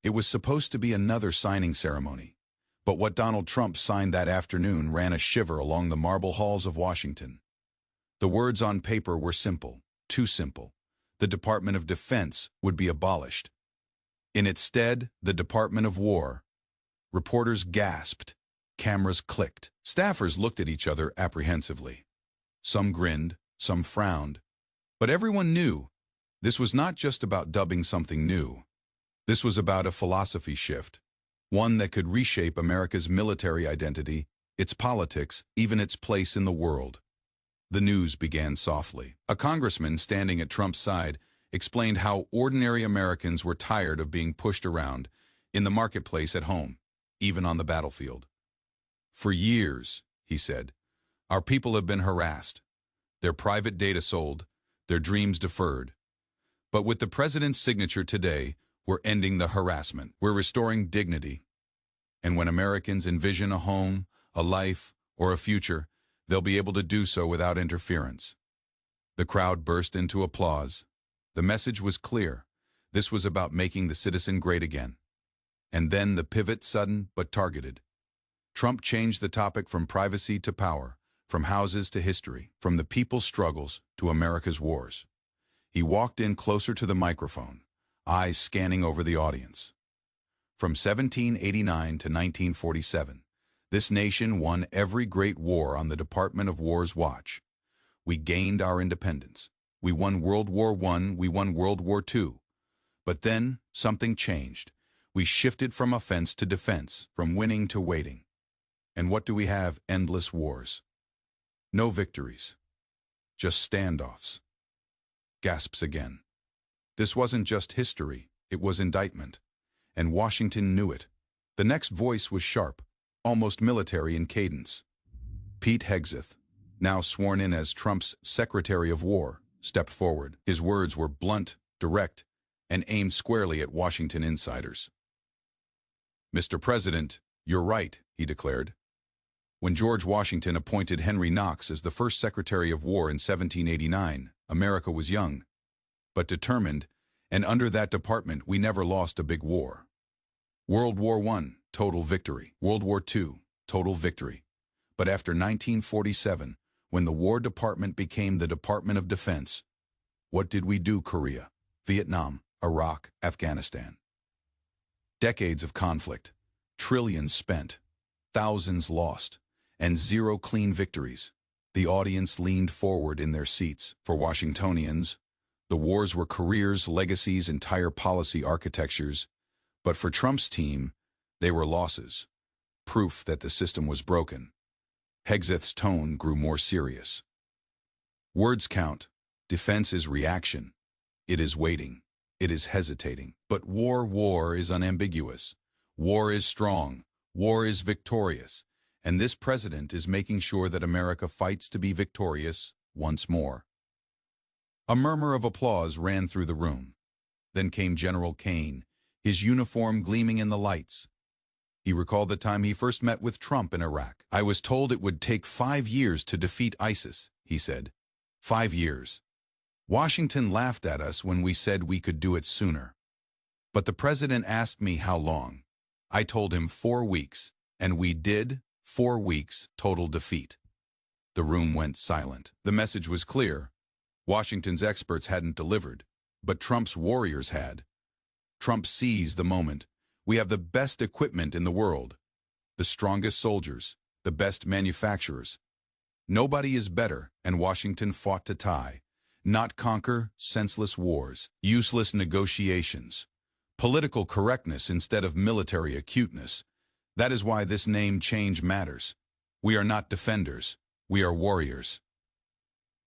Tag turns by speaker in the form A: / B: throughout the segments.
A: It was supposed to be another signing ceremony, but what Donald Trump signed that afternoon ran a shiver along the marble halls of Washington. The words on paper were simple, too simple. The Department of Defense would be abolished. In its stead, the Department of War. Reporters gasped. Cameras clicked. Staffers looked at each other apprehensively. Some grinned, some frowned. But everyone knew this was not just about dubbing something new. This was about a philosophy shift, one that could reshape America's military identity, its politics, even its place in the world. The news began softly. A congressman standing at Trump's side explained how ordinary Americans were tired of being pushed around in the marketplace at home, even on the battlefield. For years, he said, our people have been harassed, their private data sold, their dreams deferred. But with the president's signature today, we're ending the harassment. We're restoring dignity. And when Americans envision a home, a life, or a future, they'll be able to do so without interference. The crowd burst into applause. The message was clear. This was about making the citizen great again. And then the pivot, sudden but targeted. Trump changed the topic from privacy to power, from houses to history, from the people's struggles to America's wars. He walked in closer to the microphone, eyes scanning over the audience. From 1789 to 1947, this nation won every great war on the Department of War's watch. We gained our independence. We won World War I, we won World War II. But then something changed. We shifted from offense to defense, from winning to waiting. And what do we have? Endless wars. No victories. Just standoffs. Gasps again. This wasn't just history, it was indictment. And Washington knew it. The next voice was sharp, almost military in cadence. Pete Hegseth, now sworn in as Trump's Secretary of War, stepped forward. His words were blunt, direct, and aimed squarely at Washington insiders. Mr. President, you're right, he declared. When George Washington appointed Henry Knox as the first Secretary of War in 1789, America was young, but determined, and under that department we never lost a big war. World War I, total victory. World War II, total victory. But after 1947, when the War Department became the Department of Defense, what did we do? Korea, Vietnam, Iraq, Afghanistan. Decades of conflict, trillions spent, thousands lost, and zero clean victories. The audience leaned forward in their seats. For Washingtonians, the wars were careers, legacies, entire policy architectures. But for Trump's team, they were losses, proof that the system was broken. Hegseth's tone grew more serious. Words count. Defense is reaction. It is waiting. It is hesitating. But war is unambiguous. War is strong. War is victorious. And this president is making sure that America fights to be victorious once more. A murmur of applause ran through the room. Then came General Kane, his uniform gleaming in the lights. He recalled the time he first met with Trump in Iraq. I was told it would take 5 years to defeat ISIS, he said. 5 years. Washington laughed at us when we said we could do it sooner. But the president asked me how long. I told him 4 weeks, and we did. 4 weeks, total defeat. The room went silent. The message was clear. Washington's experts hadn't delivered, but Trump's warriors had. Trump seized the moment. We have the best equipment in the world, the strongest soldiers, the best manufacturers. Nobody is better, and Washington fought to tie, not conquer. Senseless wars, useless negotiations, political correctness instead of military acuteness. That is why this name change matters. We are not defenders, we are warriors.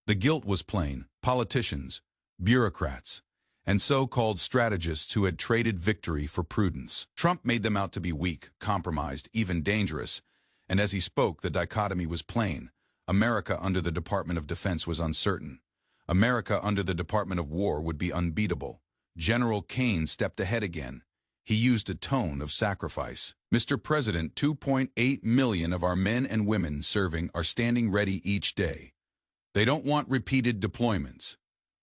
A: The guilt was plain. Politicians, bureaucrats, and so-called strategists who had traded victory for prudence. Trump made them out to be weak, compromised, even dangerous, and as he spoke, the dichotomy was plain. America under the Department of Defense was uncertain. America under the Department of War would be unbeatable. General Kane stepped ahead again. He used a tone of sacrifice. Mr. President, 2.8 million of our men and women serving are standing ready each day. They don't want repeated deployments.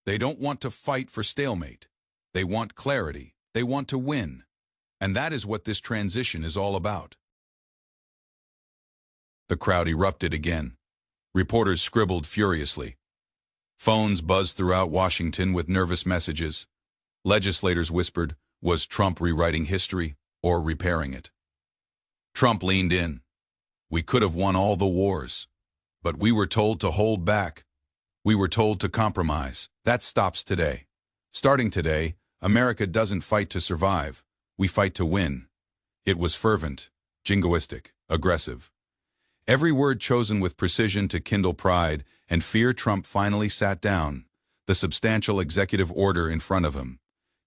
A: They don't want to fight for stalemate. They want clarity. They want to win. And that is what this transition is all about. The crowd erupted again. Reporters scribbled furiously. Phones buzzed throughout Washington with nervous messages. Legislators whispered, was Trump rewriting history or repairing it? Trump leaned in. We could have won all the wars. But we were told to hold back. We were told to compromise. That stops today. Starting today, America doesn't fight to survive. We fight to win. It was fervent, jingoistic, aggressive. Every word chosen with precision to kindle pride and fear. Trump finally sat down, the substantial executive order in front of him.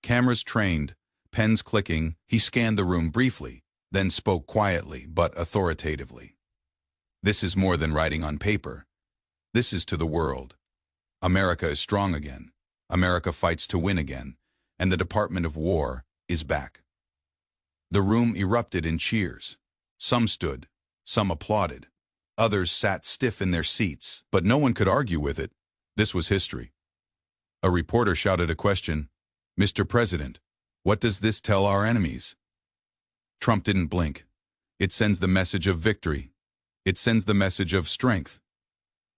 A: Cameras trained, pens clicking, he scanned the room briefly, then spoke quietly but authoritatively. This is more than writing on paper. This is to the world. America is strong again. America fights to win again. And the Department of War is back. The room erupted in cheers. Some stood, some applauded. Others sat stiff in their seats, but no one could argue with it. This was history. A reporter shouted a question. Mr. President, what does this tell our enemies? Trump didn't blink. It sends the message of victory. It sends the message of strength.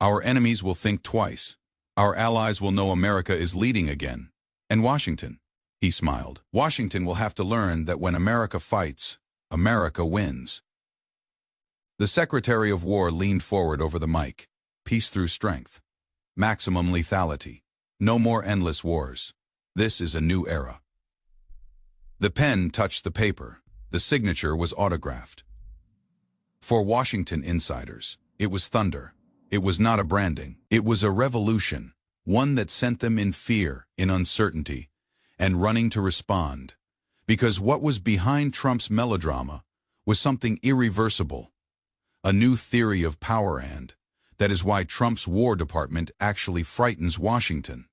A: Our enemies will think twice. Our allies will know America is leading again. And Washington, he smiled. Washington will have to learn that when America fights, America wins. The Secretary of War leaned forward over the mic. Peace through strength. Maximum lethality. No more endless wars. This is a new era. The pen touched the paper. The signature was autographed. For Washington insiders, it was thunder. It was not a branding. It was a revolution, one that sent them in fear, in uncertainty, and running to respond. Because what was behind Trump's melodrama was something irreversible, a new theory of power, and that is why Trump's War Department actually frightens Washington.